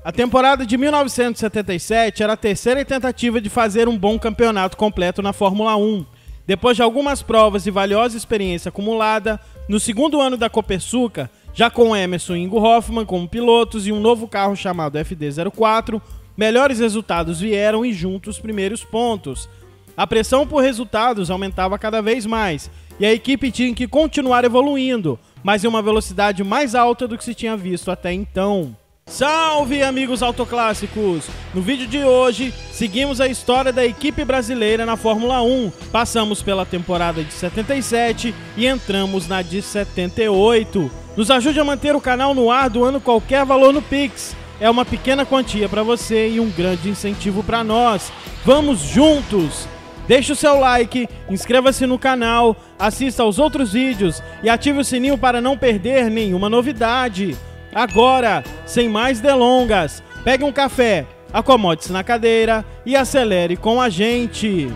A temporada de 1977 era a terceira tentativa de fazer um bom campeonato completo na Fórmula 1. Depois de algumas provas e valiosa experiência acumulada, no segundo ano da Copersucar, já com Emerson e Ingo Hoffmann como pilotos e um novo carro chamado FD04, melhores resultados vieram e juntos os primeiros pontos. A pressão por resultados aumentava cada vez mais e a equipe tinha que continuar evoluindo, mas em uma velocidade mais alta do que se tinha visto até então. Salve, amigos autoclássicos! No vídeo de hoje, seguimos a história da equipe brasileira na Fórmula 1. Passamos pela temporada de 77 e entramos na de 78. Nos ajude a manter o canal no ar doando qualquer valor no Pix. É uma pequena quantia para você e um grande incentivo para nós. Vamos juntos! Deixe o seu like, inscreva-se no canal, assista aos outros vídeos e ative o sininho para não perder nenhuma novidade. Agora, sem mais delongas, pegue um café, acomode-se na cadeira e acelere com a gente.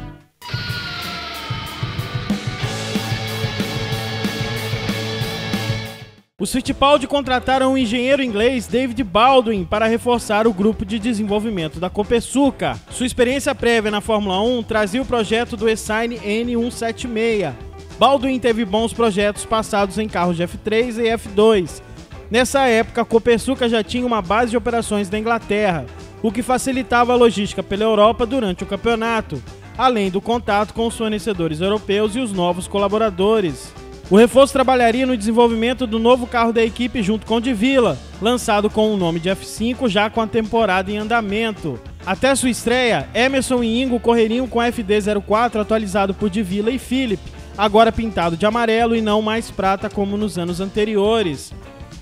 Os Fittipaldi contrataram o engenheiro inglês David Baldwin para reforçar o grupo de desenvolvimento da Copersucar. Sua experiência prévia na Fórmula 1 trazia o projeto do E-Sign N176. Baldwin teve bons projetos passados em carros de F3 e F2. Nessa época, a Copersucar já tinha uma base de operações da Inglaterra, o que facilitava a logística pela Europa durante o campeonato, além do contato com os fornecedores europeus e os novos colaboradores. O reforço trabalharia no desenvolvimento do novo carro da equipe junto com o de Villa, lançado com o nome de F5 já com a temporada em andamento. Até sua estreia, Emerson e Ingo correriam com FD04 atualizado por de Villa e Philip, agora pintado de amarelo e não mais prata como nos anos anteriores.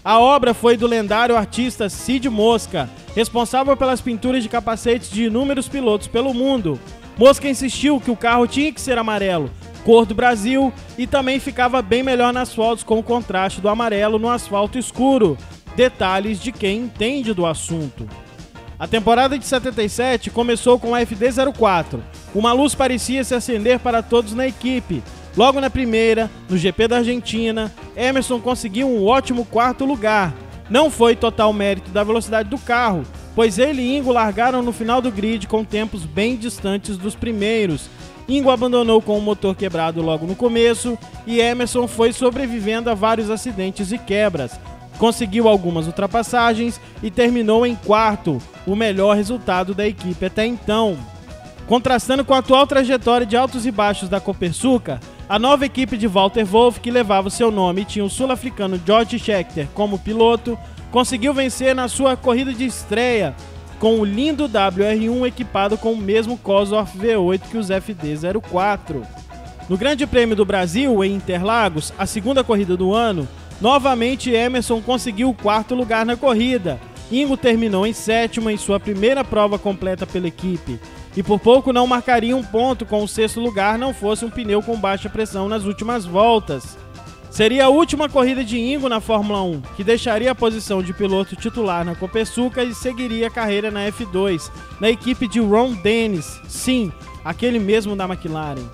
A obra foi do lendário artista Cid Mosca, responsável pelas pinturas de capacetes de inúmeros pilotos pelo mundo. Mosca insistiu que o carro tinha que ser amarelo, cor do Brasil, e também ficava bem melhor nas fotos com o contraste do amarelo no asfalto escuro. Detalhes de quem entende do assunto. A temporada de 77 começou com a FD04. Uma luz parecia se acender para todos na equipe. Logo na primeira, no GP da Argentina, Emerson conseguiu um ótimo quarto lugar. Não foi total mérito da velocidade do carro, pois ele e Ingo largaram no final do grid com tempos bem distantes dos primeiros. Ingo abandonou com o motor quebrado logo no começo e Emerson foi sobrevivendo a vários acidentes e quebras. Conseguiu algumas ultrapassagens e terminou em quarto, o melhor resultado da equipe até então. Contrastando com a atual trajetória de altos e baixos da Copersucar, a nova equipe de Walter Wolff, que levava o seu nome e tinha o sul-africano George Scheckter como piloto, conseguiu vencer na sua corrida de estreia, com o lindo WR1 equipado com o mesmo Cosworth V8 que os FD04. No Grande Prêmio do Brasil, em Interlagos, a segunda corrida do ano, novamente Emerson conseguiu o quarto lugar na corrida. Ingo terminou em sétimo em sua primeira prova completa pela equipe. E por pouco não marcaria um ponto com o sexto lugar não fosse um pneu com baixa pressão nas últimas voltas. Seria a última corrida de Ingo na Fórmula 1, que deixaria a posição de piloto titular na Copersucar e seguiria a carreira na F2, na equipe de Ron Dennis, sim, aquele mesmo da McLaren.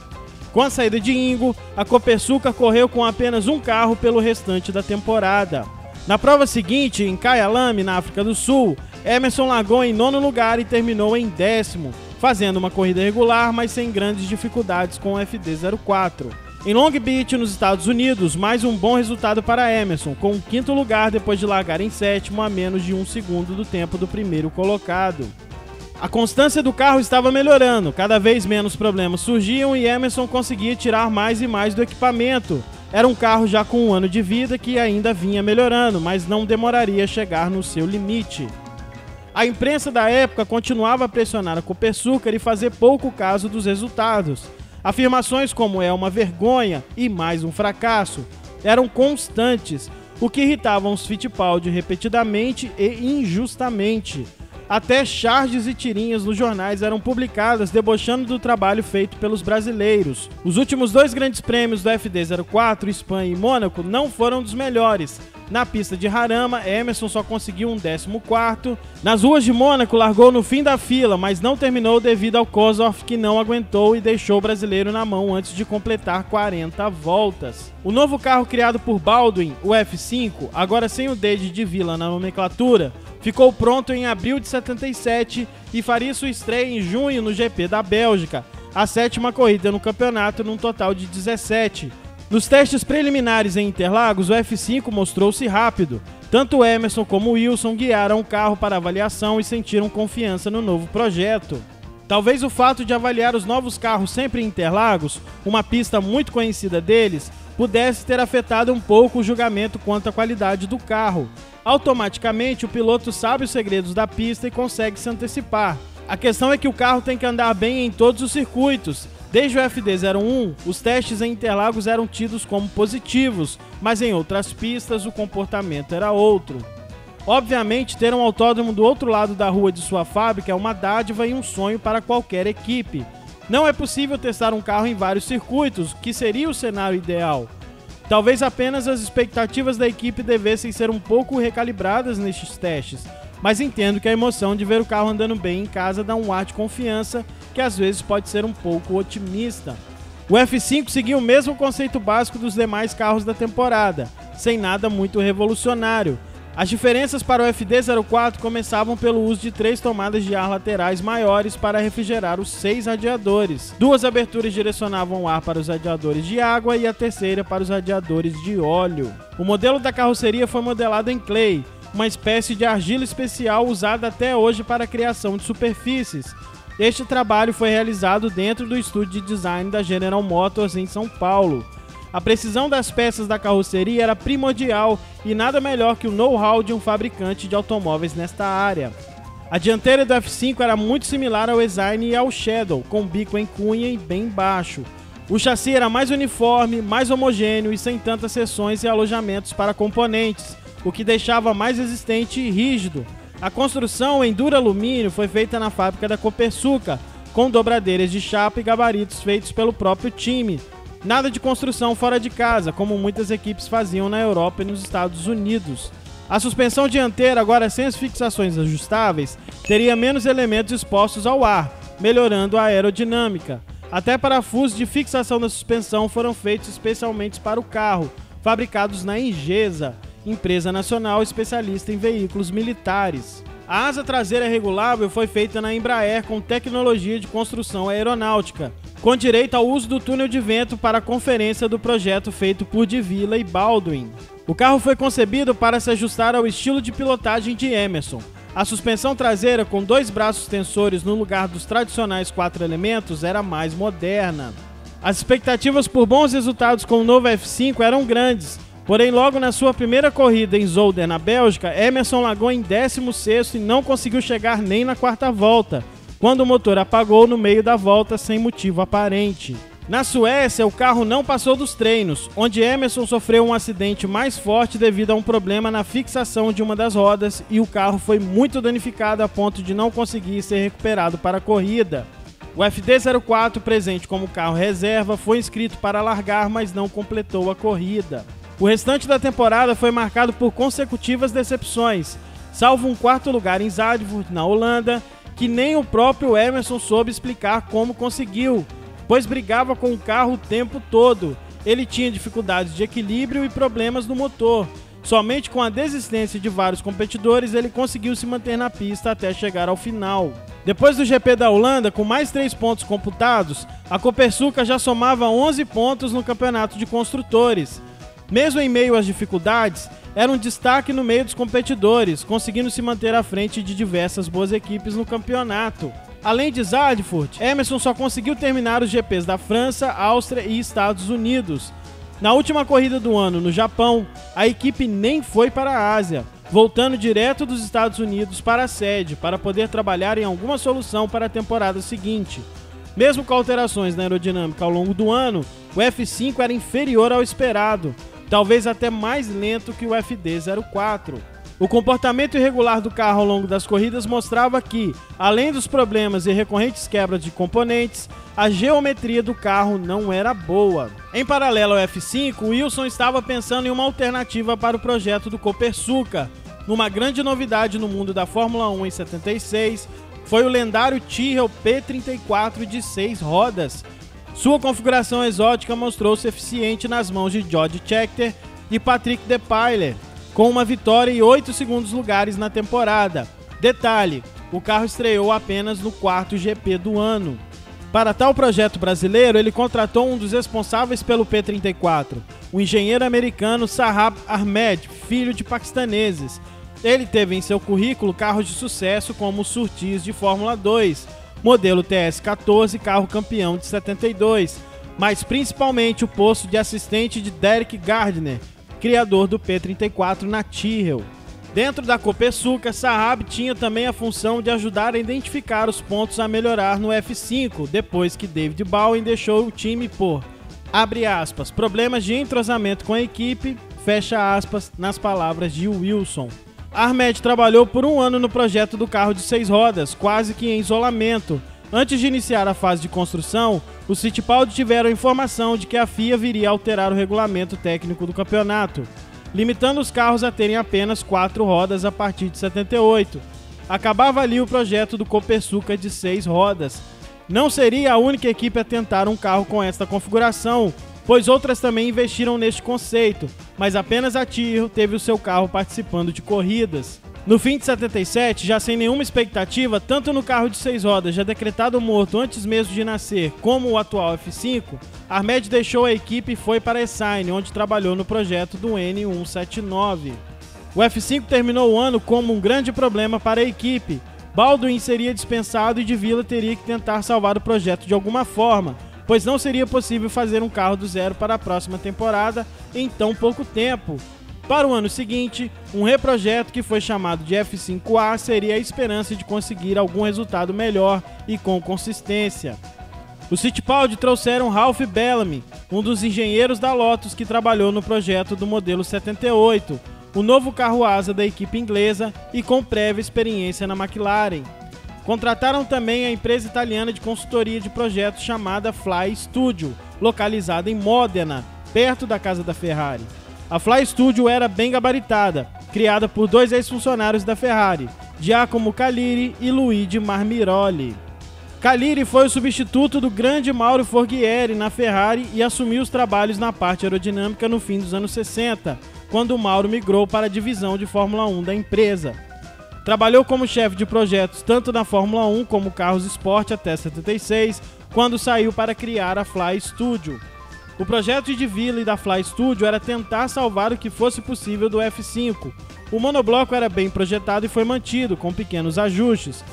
Com a saída de Ingo, a Copersucar correu com apenas um carro pelo restante da temporada. Na prova seguinte, em Kyalami, na África do Sul, Emerson largou em nono lugar e terminou em décimo, fazendo uma corrida regular, mas sem grandes dificuldades com o FD04. Em Long Beach, nos Estados Unidos, mais um bom resultado para Emerson, com o quinto lugar depois de largar em sétimo a menos de 1 segundo do tempo do primeiro colocado. A constância do carro estava melhorando, cada vez menos problemas surgiam e Emerson conseguia tirar mais e mais do equipamento. Era um carro já com 1 ano de vida que ainda vinha melhorando, mas não demoraria a chegar no seu limite. A imprensa da época continuava a pressionar a Copersucar e fazer pouco caso dos resultados. Afirmações como "é uma vergonha" e "mais um fracasso" eram constantes, o que irritavam os Fittipaldi repetidamente e injustamente. Até charges e tirinhas nos jornais eram publicadas debochando do trabalho feito pelos brasileiros. Os últimos 2 grandes prêmios do FD04, Espanha e Mônaco, não foram dos melhores. Na pista de Jarama, Emerson só conseguiu um 14º. Nas ruas de Mônaco, largou no fim da fila, mas não terminou devido ao Cosworth, que não aguentou e deixou o brasileiro na mão antes de completar 40 voltas. O novo carro criado por Baldwin, o F5, agora sem o D de Villa na nomenclatura, Ficou pronto em abril de 77 e faria sua estreia em junho no GP da Bélgica, a 7ª corrida no campeonato num total de 17. Nos testes preliminares em Interlagos, o F5 mostrou-se rápido. Tanto Emerson como Wilson guiaram o carro para avaliação e sentiram confiança no novo projeto. Talvez o fato de avaliar os novos carros sempre em Interlagos, uma pista muito conhecida deles, pudesse ter afetado um pouco o julgamento quanto à qualidade do carro. Automaticamente, o piloto sabe os segredos da pista e consegue se antecipar. A questão é que o carro tem que andar bem em todos os circuitos. Desde o FD01, os testes em Interlagos eram tidos como positivos, mas em outras pistas o comportamento era outro. Obviamente, ter um autódromo do outro lado da rua de sua fábrica é uma dádiva e um sonho para qualquer equipe. Não é possível testar um carro em vários circuitos, que seria o cenário ideal. Talvez apenas as expectativas da equipe devessem ser um pouco recalibradas nestes testes, mas entendo que a emoção de ver o carro andando bem em casa dá um ar de confiança que às vezes pode ser um pouco otimista. O F5 seguiu o mesmo conceito básico dos demais carros da temporada, sem nada muito revolucionário. As diferenças para o FD04 começavam pelo uso de 3 tomadas de ar laterais maiores para refrigerar os 6 radiadores. 2 aberturas direcionavam o ar para os radiadores de água e a terceira para os radiadores de óleo. O modelo da carroceria foi modelado em clay, uma espécie de argila especial usada até hoje para a criação de superfícies. Este trabalho foi realizado dentro do estúdio de design da General Motors em São Paulo. A precisão das peças da carroceria era primordial e nada melhor que o know-how de um fabricante de automóveis nesta área. A dianteira do F5 era muito similar ao Design e ao Shadow, com bico em cunha e bem baixo. O chassi era mais uniforme, mais homogêneo e sem tantas seções e alojamentos para componentes, o que deixava mais resistente e rígido. A construção em duro alumínio foi feita na fábrica da Copersucar, com dobradeiras de chapa e gabaritos feitos pelo próprio time. Nada de construção fora de casa, como muitas equipes faziam na Europa e nos Estados Unidos. A suspensão dianteira, agora sem as fixações ajustáveis, teria menos elementos expostos ao ar, melhorando a aerodinâmica. Até parafusos de fixação da suspensão foram feitos especialmente para o carro, fabricados na Ingesa, empresa nacional especialista em veículos militares. A asa traseira regulável foi feita na Embraer com tecnologia de construção aeronáutica, com direito ao uso do túnel de vento para a conferência do projeto feito por Divila e Baldwin. O carro foi concebido para se ajustar ao estilo de pilotagem de Emerson. A suspensão traseira com 2 braços tensores no lugar dos tradicionais 4 elementos era mais moderna. As expectativas por bons resultados com o novo F5 eram grandes, porém logo na sua primeira corrida em Zolder, na Bélgica, Emerson largou em 16º e não conseguiu chegar nem na 4ª volta, quando o motor apagou no meio da volta sem motivo aparente. Na Suécia, o carro não passou dos treinos, onde Emerson sofreu um acidente mais forte devido a um problema na fixação de uma das rodas e o carro foi muito danificado a ponto de não conseguir ser recuperado para a corrida. O FD04, presente como carro reserva, foi inscrito para largar, mas não completou a corrida. O restante da temporada foi marcado por consecutivas decepções, salvo um 4º lugar em Zandvoort, na Holanda, que nem o próprio Emerson soube explicar como conseguiu, pois brigava com o carro o tempo todo. Ele tinha dificuldades de equilíbrio e problemas no motor. Somente com a desistência de vários competidores ele conseguiu se manter na pista até chegar ao final. Depois do GP da Holanda, com mais 3 pontos computados, a Copersucar já somava 11 pontos no campeonato de construtores. Mesmo em meio às dificuldades, era um destaque no meio dos competidores, conseguindo se manter à frente de diversas boas equipes no campeonato. Além de Zandvoort, Emerson só conseguiu terminar os GPs da França, Áustria e Estados Unidos. Na última corrida do ano, no Japão, a equipe nem foi para a Ásia, voltando direto dos Estados Unidos para a sede, para poder trabalhar em alguma solução para a temporada seguinte. Mesmo com alterações na aerodinâmica ao longo do ano, o F5 era inferior ao esperado, talvez até mais lento que o FD04. O comportamento irregular do carro ao longo das corridas mostrava que, além dos problemas e recorrentes quebras de componentes, a geometria do carro não era boa. Em paralelo ao F5, Wilson estava pensando em uma alternativa para o projeto do Copersucar. Uma grande novidade no mundo da Fórmula 1 em 76 foi o lendário Tyrrell P34 de 6 rodas. Sua configuração exótica mostrou-se eficiente nas mãos de George Scheckter e Patrick Depailler. com uma vitória e 8 segundos lugares na temporada. Detalhe, o carro estreou apenas no 4º GP do ano. Para tal projeto brasileiro, ele contratou um dos responsáveis pelo P34, o engenheiro americano Sahab Ahmed, filho de paquistaneses. Ele teve em seu currículo carros de sucesso como o Surtees de Fórmula 2, modelo TS14, carro campeão de 72, mas principalmente o posto de assistente de Derek Gardner, criador do P34 na Tyrrell. Dentro da Copersucar, Sahab tinha também a função de ajudar a identificar os pontos a melhorar no F5, depois que David Bowen deixou o time por, abre aspas, problemas de entrosamento com a equipe, fecha aspas, nas palavras de Wilson. Ahmed trabalhou por um ano no projeto do carro de 6 rodas, quase que em isolamento. Antes de iniciar a fase de construção, os Fittipaldi tiveram a informação de que a FIA viria a alterar o regulamento técnico do campeonato, limitando os carros a terem apenas 4 rodas a partir de 78. Acabava ali o projeto do Copersucar de 6 rodas. Não seria a única equipe a tentar um carro com esta configuração, pois outras também investiram neste conceito, mas apenas a Tyrrell teve o seu carro participando de corridas. No fim de 77, já sem nenhuma expectativa, tanto no carro de 6 rodas já decretado morto antes mesmo de nascer, como o atual F5, Ahmed deixou a equipe e foi para a Essigny, onde trabalhou no projeto do N179. O F5 terminou o ano como um grande problema para a equipe. Baldwin seria dispensado e de Villa teria que tentar salvar o projeto de alguma forma, pois não seria possível fazer um carro do zero para a próxima temporada em tão pouco tempo. Para o ano seguinte, um reprojeto que foi chamado de F5A seria a esperança de conseguir algum resultado melhor e com consistência. Os Fittipaldi trouxeram Ralph Bellamy, um dos engenheiros da Lotus que trabalhou no projeto do modelo 78, o novo carro asa da equipe inglesa e com prévia experiência na McLaren. Contrataram também a empresa italiana de consultoria de projetos chamada Fly Studio, localizada em Modena, perto da casa da Ferrari. A Fly Studio era bem gabaritada, criada por 2 ex-funcionários da Ferrari, Giacomo Caliri e Luigi Marmiroli. Caliri foi o substituto do grande Mauro Forghieri na Ferrari e assumiu os trabalhos na parte aerodinâmica no fim dos anos 60, quando o Mauro migrou para a divisão de Fórmula 1 da empresa. Trabalhou como chefe de projetos tanto na Fórmula 1 como carros esporte até 76, quando saiu para criar a Fly Studio. O projeto de Villa e da Fly Studio era tentar salvar o que fosse possível do F5. O monobloco era bem projetado e foi mantido, com pequenos ajustes.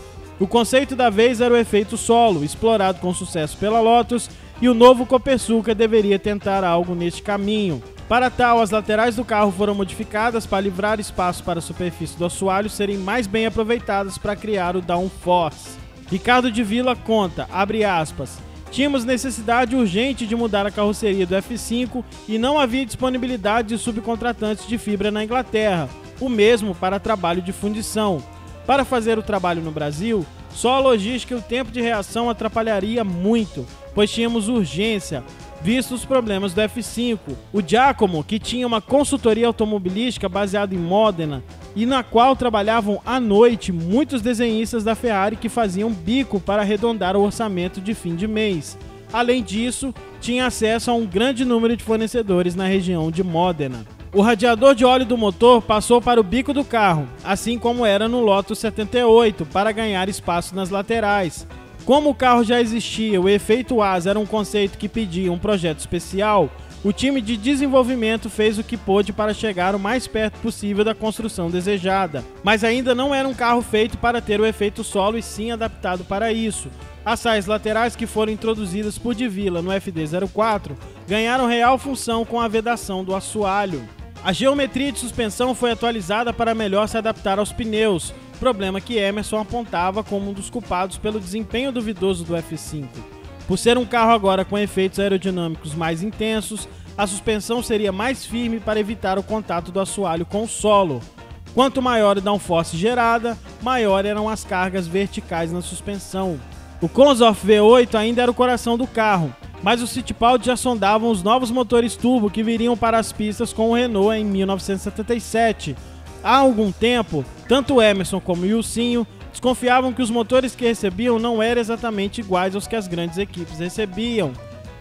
O conceito da vez era o efeito solo, explorado com sucesso pela Lotus, e o novo Copersucar deveria tentar algo neste caminho. Para tal, as laterais do carro foram modificadas para livrar espaço para a superfície do assoalho serem mais bem aproveitadas para criar o downforce. Ricardo de Villa conta, abre aspas, tínhamos necessidade urgente de mudar a carroceria do F5 e não havia disponibilidade de subcontratantes de fibra na Inglaterra, o mesmo para trabalho de fundição. Para fazer o trabalho no Brasil, só a logística e o tempo de reação atrapalharia muito, pois tínhamos urgência, visto os problemas do F5. O Giacomo, que tinha uma consultoria automobilística baseada em Modena e na qual trabalhavam à noite muitos desenhistas da Ferrari que faziam bico para arredondar o orçamento de fim de mês. Além disso, tinha acesso a um grande número de fornecedores na região de Modena. O radiador de óleo do motor passou para o bico do carro, assim como era no Lotus 78, para ganhar espaço nas laterais. Como o carro já existia, o efeito asa era um conceito que pedia um projeto especial, o time de desenvolvimento fez o que pôde para chegar o mais perto possível da construção desejada. Mas ainda não era um carro feito para ter o efeito solo e sim adaptado para isso. As saias laterais que foram introduzidas por de Villa no FD04 ganharam real função com a vedação do assoalho. A geometria de suspensão foi atualizada para melhor se adaptar aos pneus, problema que Emerson apontava como um dos culpados pelo desempenho duvidoso do F5. Por ser um carro agora com efeitos aerodinâmicos mais intensos, a suspensão seria mais firme para evitar o contato do assoalho com o solo. Quanto maior a downforce gerada, maior eram as cargas verticais na suspensão. O Consor V8 ainda era o coração do carro, mas os Fittipaldi já sondavam os novos motores turbo que viriam para as pistas com o Renault em 1977. Há algum tempo, tanto Emerson como Wilsinho desconfiavam que os motores que recebiam não eram exatamente iguais aos que as grandes equipes recebiam.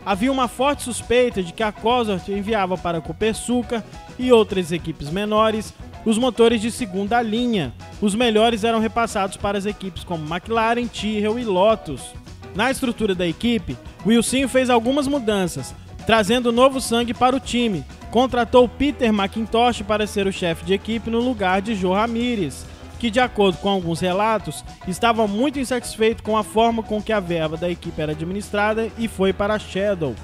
Havia uma forte suspeita de que a Cosworth enviava para a Copersucar e outras equipes menores os motores de segunda linha. Os melhores eram repassados para as equipes como McLaren, Tyrrell e Lotus. Na estrutura da equipe, Wilson fez algumas mudanças, trazendo novo sangue para o time. Contratou Peter McIntosh para ser o chefe de equipe no lugar de Joe Ramírez, que, de acordo com alguns relatos, estava muito insatisfeito com a forma com que a verba da equipe era administrada e foi para a Shadow.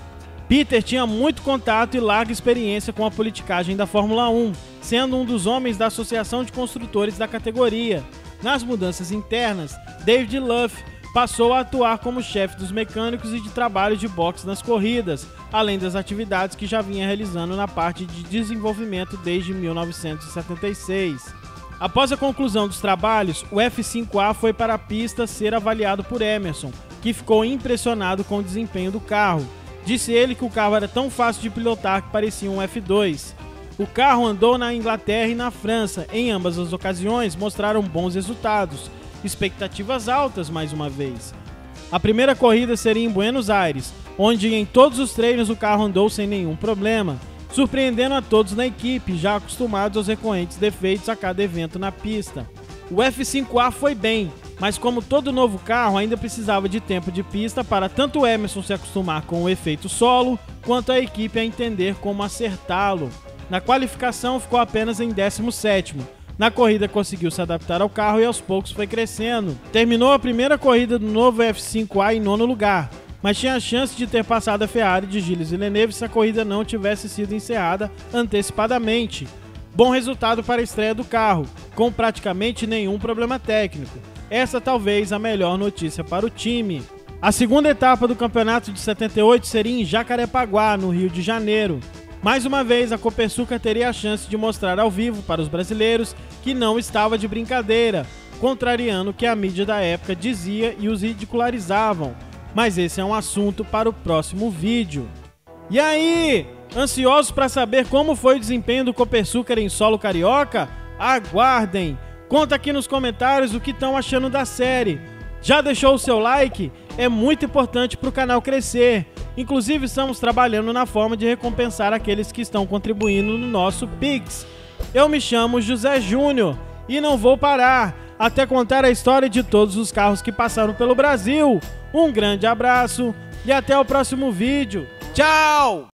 Peter tinha muito contato e larga experiência com a politicagem da Fórmula 1, sendo um dos homens da Associação de Construtores da categoria. Nas mudanças internas, David Luff passou a atuar como chefe dos mecânicos e de trabalho de boxe nas corridas, além das atividades que já vinha realizando na parte de desenvolvimento desde 1976. Após a conclusão dos trabalhos, o F5A foi para a pista ser avaliado por Emerson, que ficou impressionado com o desempenho do carro. Disse ele que o carro era tão fácil de pilotar que parecia um F2. O carro andou na Inglaterra e na França. Em ambas as ocasiões mostraram bons resultados. Expectativas altas mais uma vez. A primeira corrida seria em Buenos Aires, onde em todos os treinos o carro andou sem nenhum problema, surpreendendo a todos na equipe, já acostumados aos recorrentes defeitos a cada evento na pista. O F5A foi bem, mas como todo novo carro ainda precisava de tempo de pista para tanto o Emerson se acostumar com o efeito solo, quanto a equipe a entender como acertá-lo. Na qualificação ficou apenas em 17º. Na corrida conseguiu se adaptar ao carro e aos poucos foi crescendo. Terminou a primeira corrida do novo F5A em 9º lugar, mas tinha a chance de ter passado a Ferrari de Gilles Villeneuve se a corrida não tivesse sido encerrada antecipadamente. Bom resultado para a estreia do carro, com praticamente nenhum problema técnico. Essa talvez a melhor notícia para o time. A segunda etapa do campeonato de 78 seria em Jacarepaguá, no Rio de Janeiro. Mais uma vez, a Copersucar teria a chance de mostrar ao vivo para os brasileiros que não estava de brincadeira, contrariando o que a mídia da época dizia e os ridicularizavam. Mas esse é um assunto para o próximo vídeo. E aí, ansiosos para saber como foi o desempenho do Copersucar em solo carioca? Aguardem! Conta aqui nos comentários o que estão achando da série. Já deixou o seu like? É muito importante para o canal crescer. Inclusive, estamos trabalhando na forma de recompensar aqueles que estão contribuindo no nosso Pix. Eu me chamo José Júnior e não vou parar até contar a história de todos os carros que passaram pelo Brasil. Um grande abraço e até o próximo vídeo. Tchau!